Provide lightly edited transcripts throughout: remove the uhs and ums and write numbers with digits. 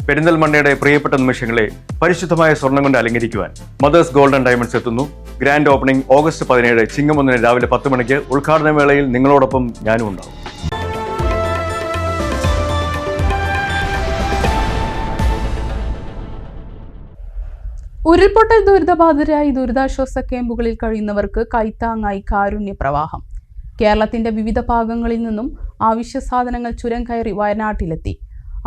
പെരിന്തൽമണ്ണയുടെ പ്രിയപ്പെട്ട നിമിഷങ്ങളെ പരിശുദ്ധമായ സ്വർണ്ണം കൊണ്ട് അലങ്കരിക്കുവാൻ മദേഴ്സ് ഗോൾഡ് ആൻഡ് ഡയമണ്ട്സ് എത്തുന്നു. ഗ്രാൻഡ് ഓപ്പണിംഗ് August 17 ചിങ്ങം 1 രാവിലെ 10 മണിക്ക്. ഉദ്ഘാടന വേളയിൽ നിങ്ങളോടൊപ്പം ഞാനും ഉണ്ടാവും. ഉരുൾപൊട്ടൽ ദുരിതബാധിതരായി ദുരിതാശ്വാസ ക്യാമ്പുകളിൽ കഴിയുന്നവർക്ക് കൈത്താങ്ങായി കാരുണ്യ പ്രവാഹം. കേരളത്തിന്റെ വിവിധ ഭാഗങ്ങളിൽ നിന്നും ആവശ്യ സാധനങ്ങൾ ചുരം കയറി വയനാട്ടിലെത്തി.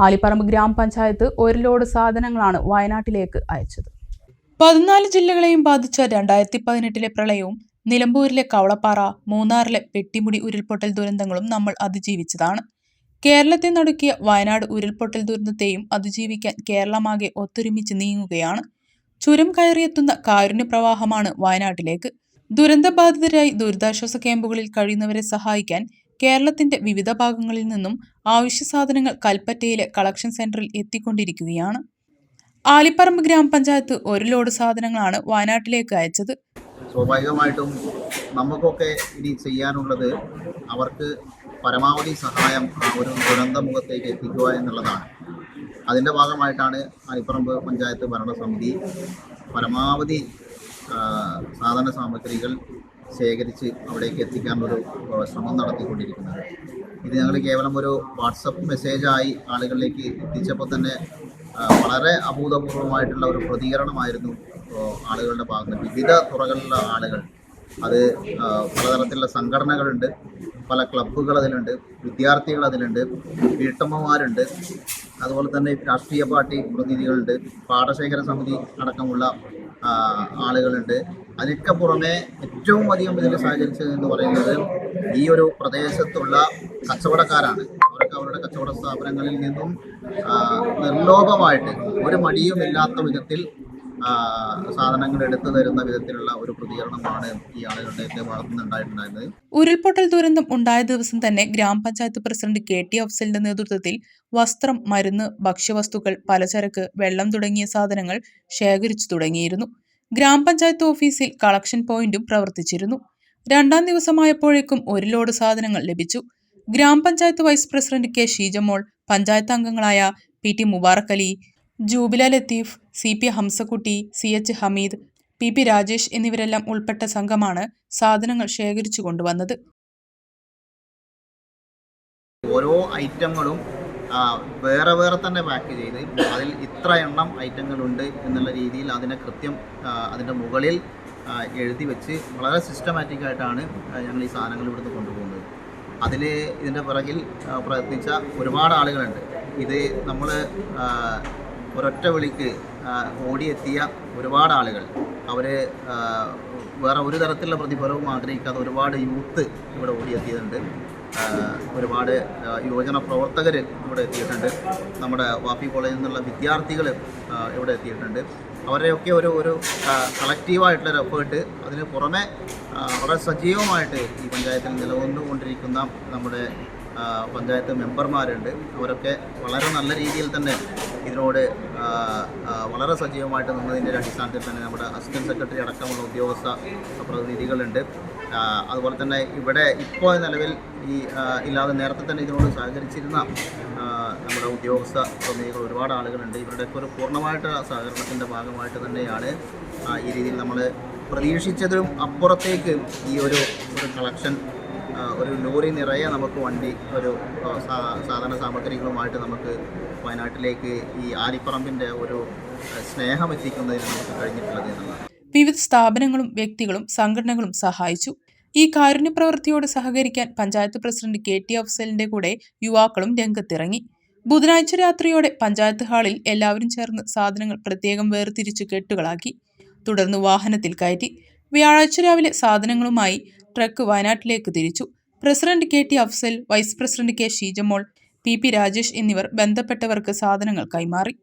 ആലിപ്പറമ്പ് ഗ്രാമപഞ്ചായത്ത് 1 ലോഡ് സാധനങ്ങളാണ് വയനാട്ടിലേക്ക് അയച്ചത്. 14 ജില്ലകളെയും ബാധിച്ച 2018 പ്രളയവും നിലമ്പൂരിലെ കവളപ്പാറ, മൂന്നാറിലെ പെട്ടിമുടി ഉരുൾപൊട്ടൽ ദുരന്തങ്ങളും നമ്മൾ അതിജീവിച്ചതാണ്. കേരളത്തെ നടുക്കിയ വയനാട് ഉരുൾപൊട്ടൽ ദുരന്തത്തെയും അതിജീവിക്കാൻ കേരളമാകെ ഒത്തൊരുമിച്ച് നീങ്ങുകയാണ്. ചുരം കയറിയെത്തുന്ന കാരുണ്യപ്രവാഹമാണ് വയനാട്ടിലേക്ക്. ദുരന്തബാധിതരായി ദുരിതാശ്വാസ ക്യാമ്പുകളിൽ കഴിയുന്നവരെ സഹായിക്കാൻ കേരളത്തിന്റെ വിവിധ ഭാഗങ്ങളിൽ നിന്നും ആവശ്യ സാധനങ്ങൾ കൽപ്പറ്റയിലെ കളക്ഷൻ സെന്ററിൽ എത്തിക്കൊണ്ടിരിക്കുകയാണ്. ആലിപ്പറമ്പ് ഗ്രാമപഞ്ചായത്ത് 1 ലോഡ് സാധനങ്ങളാണ് വയനാട്ടിലേക്ക് അയച്ചത്. സ്വാഭാവികമായിട്ടും നമുക്കൊക്കെ ഇനി ചെയ്യാനുള്ളത് അവർക്ക് പരമാവധി സഹായം ഒരു ദുരന്തമുഖത്തേക്ക് എത്തിക്കുക എന്നുള്ളതാണ്. അതിൻ്റെ ഭാഗമായിട്ടാണ് ആലിപ്പറമ്പ് പഞ്ചായത്ത് ഭരണസമിതി പരമാവധി സാധന സാമഗ്രികൾ ശേഖരിച്ച് അവിടേക്ക് എത്തിക്കാനൊരു ശ്രമം നടത്തിക്കൊണ്ടിരിക്കുന്നത്. ഇത് ഞങ്ങൾ കേവലം ഒരു വാട്സപ്പ് മെസ്സേജായി ആളുകളിലേക്ക് എത്തിച്ചപ്പോൾ തന്നെ വളരെ അഭൂതപൂർവമായിട്ടുള്ള ഒരു പ്രതികരണമായിരുന്നു ആളുകളുടെ ഭാഗത്ത്. വിവിധ തുറകളിലുള്ള ആളുകൾ, അത് പലതരത്തിലുള്ള സംഘടനകളുണ്ട്, പല ക്ലബ്ബുകൾ അതിലുണ്ട്, വിദ്യാർത്ഥികൾ അതിലുണ്ട്, വീട്ടമ്മമാരുണ്ട്, അതുപോലെ തന്നെ രാഷ്ട്രീയ പാർട്ടി പ്രതിനിധികളുണ്ട്, പാടശേഖര സമിതി അടക്കമുള്ള ആളുകളുണ്ട്. അതിനൊക്കെ പുറമെ ഏറ്റവും അധികം ഇതിൽ സഹകരിച്ചത് എന്ന് പറയുന്നത് ഈ ഒരു പ്രദേശത്തുള്ള കച്ചവടക്കാരാണ്. അവർക്ക് അവരുടെ കച്ചവട സ്ഥാപനങ്ങളിൽ നിന്നും നിർലോഭമായിട്ട് ഒരു മടിയുമില്ലാത്ത വിധത്തിൽ സാധനങ്ങൾ എടുത്തു തരുന്ന വിധത്തിലുള്ള ഒരു പ്രതികരണമാണ് ഈ ആളുകളുടെ ഭാഗത്തുനിന്നുണ്ടായിട്ടുണ്ടായിരുന്നത്. ഉരുൾപൊട്ടൽ ദുരന്തം ഉണ്ടായ ദിവസം തന്നെ ഗ്രാമപഞ്ചായത്ത് പ്രസിഡന്റ് KT അഫ്സലിന്റെ നേതൃത്വത്തിൽ വസ്ത്രം, മരുന്ന്, ഭക്ഷ്യവസ്തുക്കൾ, പലചരക്ക്, വെള്ളം തുടങ്ങിയ സാധനങ്ങൾ ശേഖരിച്ചു തുടങ്ങിയിരുന്നു. ഗ്രാമപഞ്ചായത്ത് ഓഫീസിൽ കളക്ഷൻ പോയിന്റും പ്രവർത്തിച്ചിരുന്നു. 2ാം ദിവസമായപ്പോഴേക്കും 1 ലോഡ് സാധനങ്ങൾ ലഭിച്ചു. ഗ്രാമപഞ്ചായത്ത് vice president K Sheejamol, panchayat അംഗങ്ങളായ PT Mubarak Ali, Jubila Latheef, CP Hamsakutty, CH Hameed, PP Rajesh എന്നിവരെല്ലാം ഉൾപ്പെട്ട സംഘമാണ് സാധനങ്ങൾ ശേഖരിച്ചു കൊണ്ടുവന്നത്. ഓരോ ഐറ്റങ്ങളും വേറെ വേറെ തന്നെ പാക്ക് ചെയ്ത് അതിൽ ഇത്ര എണ്ണം ഐറ്റങ്ങളുണ്ട് എന്നുള്ള രീതിയിൽ അതിനെ കൃത്യം അതിൻ്റെ മുകളിൽ എഴുതി വെച്ച് വളരെ സിസ്റ്റമാറ്റിക്കായിട്ടാണ് ഞങ്ങൾ ഈ സാധനങ്ങൾ ഇവിടുന്ന് കൊണ്ടുപോകുന്നത്. അതിൽ ഇതിൻ്റെ പിറകിൽ പ്രയത്നിച്ച ഒരുപാട് ആളുകളുണ്ട്. ഇത് നമ്മൾ ഒരൊറ്റ വിളിക്ക് ഓടിയെത്തിയ ഒരുപാട് ആളുകൾ, അവർ വേറെ ഒരു തരത്തിലുള്ള പ്രതിഫലവും ആഗ്രഹിക്കാതെ ഒരുപാട് യൂത്ത് ഇവിടെ ഓടിയെത്തിയിട്ടുണ്ട്. ഒരുപാട് യുവജന പ്രവർത്തകർ ഇവിടെ എത്തിയിട്ടുണ്ട്. നമ്മുടെ വാപ്പി കോളേജിൽ നിന്നുള്ള വിദ്യാർത്ഥികൾ ഇവിടെ എത്തിയിട്ടുണ്ട്. അവരെയൊക്കെ ഒരു കളക്റ്റീവായിട്ടുള്ളൊരു എഫേർട്ട്, അതിന് പുറമെ വളരെ സജീവമായിട്ട് ഈ പഞ്ചായത്തിൽ നിലകൊണ്ടുകൊണ്ടിരിക്കുന്ന നമ്മുടെ പഞ്ചായത്ത് മെമ്പർമാരുണ്ട്. അവരൊക്കെ വളരെ നല്ല രീതിയിൽ തന്നെ ഇതിനോട് വളരെ സജീവമായിട്ട് നിന്നതിൻ്റെ അടിസ്ഥാനത്തിൽ തന്നെ നമ്മുടെ അസിസ്റ്റൻറ്റ് സെക്രട്ടറി അടക്കമുള്ള ഉദ്യോഗസ്ഥ പ്രതിനിധികളുണ്ട്. അതുപോലെ തന്നെ ഇവിടെ ഇപ്പോൾ നിലവിൽ ഇല്ലാതെ നേരത്തെ തന്നെ ഇതിനോട് സഹകരിച്ചിരുന്ന നമ്മുടെ ഉദ്യോഗസ്ഥ പ്രതിനിധികൾ ഒരുപാട് ആളുകളുണ്ട്. ഇവരുടെയൊക്കെ ഒരു പൂർണ്ണമായിട്ട് സഹകരണത്തിൻ്റെ ഭാഗമായിട്ട് തന്നെയാണ് ഈ രീതിയിൽ നമ്മൾ പ്രതീക്ഷിച്ചതിലും അപ്പുറത്തേക്ക് ഈ ഒരു കളക്ഷൻ, ഒരു ലോറി നിറയെ നമുക്ക് വണ്ടി ഒരു സാധന സാമഗ്രികളുമായിട്ട് നമുക്ക് വയനാട്ടിലേക്ക് ഈ ആലിപ്പറമ്പിൻ്റെ ഒരു സ്നേഹം എത്തിക്കുന്നതിന് നമുക്ക് കഴിഞ്ഞിട്ടുള്ളത് എന്നുള്ളതാണ്. വിവിധ സ്ഥാപനങ്ങളും വ്യക്തികളും സംഘടനകളും സഹായിച്ചു. ഈ കാരുണ്യ പ്രവൃത്തിയോട് സഹകരിക്കാൻ പഞ്ചായത്ത് പ്രസിഡന്റ് KT അഫ്സലിന്റെ കൂടെ യുവാക്കളും രംഗത്തിറങ്ങി. ബുധനാഴ്ച രാത്രിയോടെ പഞ്ചായത്ത് ഹാളിൽ എല്ലാവരും ചേർന്ന് സാധനങ്ങൾ പ്രത്യേകം വേർതിരിച്ചു കെട്ടുകളാക്കി. തുടർന്ന് വാഹനത്തിൽ കയറ്റി വ്യാഴാഴ്ച രാവിലെ സാധനങ്ങളുമായി ട്രക്ക് വയനാട്ടിലേക്ക് തിരിച്ചു. President KT Afsal, vice president K Sheejamol, PP Rajesh എന്നിവർ ബന്ധപ്പെട്ടവർക്ക് സാധനങ്ങൾ കൈമാറി.